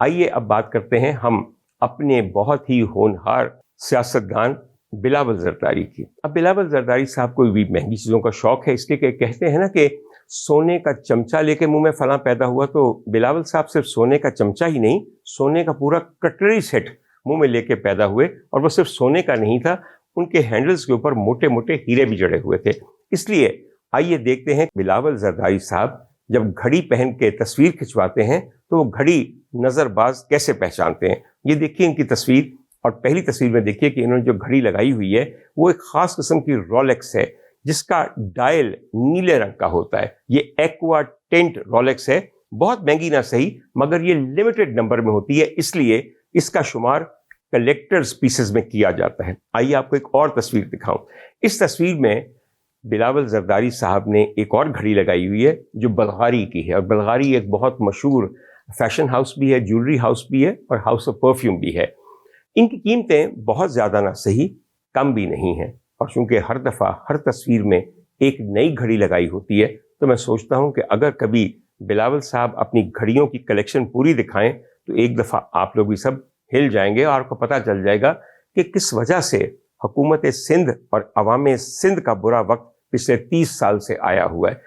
آئیے اب بات کرتے ہیں ہم اپنے بہت ہی ہونہار سیاستدان بلاول زرداری کی۔ اب بلاول زرداری صاحب کو بھی مہنگی چیزوں کا شوق ہے، اس لیے کہ کہتے ہیں نا کہ سونے کا چمچہ لے کے منہ میں فلاں پیدا ہوا، تو بلاول صاحب صرف سونے کا چمچہ ہی نہیں، سونے کا پورا کٹلری سیٹ منہ میں لے کے پیدا ہوئے، اور وہ صرف سونے کا نہیں تھا، ان کے ہینڈلز کے اوپر موٹے موٹے ہیرے بھی جڑے ہوئے تھے۔ اس لیے آئیے دیکھتے ہیں بلاول زرداری صاحب جب گھڑی پہن کے تصویر کھنچواتے ہیں تو وہ گھڑی نظر باز کیسے پہچانتے ہیں۔ یہ دیکھیے ان کی تصویر، اور پہلی تصویر میں دیکھیے کہ انہوں نے جو گھڑی لگائی ہوئی ہے وہ ایک خاص قسم کی رولیکس ہے جس کا ڈائل نیلے رنگ کا ہوتا ہے۔ یہ ایکوا ٹینٹ رولیکس ہے، بہت مہنگی نہ صحیح مگر یہ لمیٹڈ نمبر میں ہوتی ہے، اس لیے اس کا شمار کلیکٹرز پیسز میں کیا جاتا ہے۔ آئیے آپ کو ایک اور تصویر دکھاؤں۔ اس تصویر میں بلاول زرداری صاحب نے ایک اور گھڑی لگائی ہوئی ہے جو بلغاری کی ہے، اور بلغاری ایک بہت مشہور فیشن ہاؤس بھی ہے، جیولری ہاؤس بھی ہے، اور ہاؤس آف پرفیوم بھی ہے۔ ان کی قیمتیں بہت زیادہ نہ صحیح کم بھی نہیں ہیں، اور چونکہ ہر دفعہ ہر تصویر میں ایک نئی گھڑی لگائی ہوتی ہے تو میں سوچتا ہوں کہ اگر کبھی بلاول صاحب اپنی گھڑیوں کی کلیکشن پوری دکھائیں تو ایک دفعہ آپ لوگ بھی سب ہل جائیں گے، اور آپ کو پتہ چل جائے گا کہ کس وجہ سے حکومت سندھ اور عوام سندھ کا برا وقت پچھلے 30 سال سے آیا ہوا ہے۔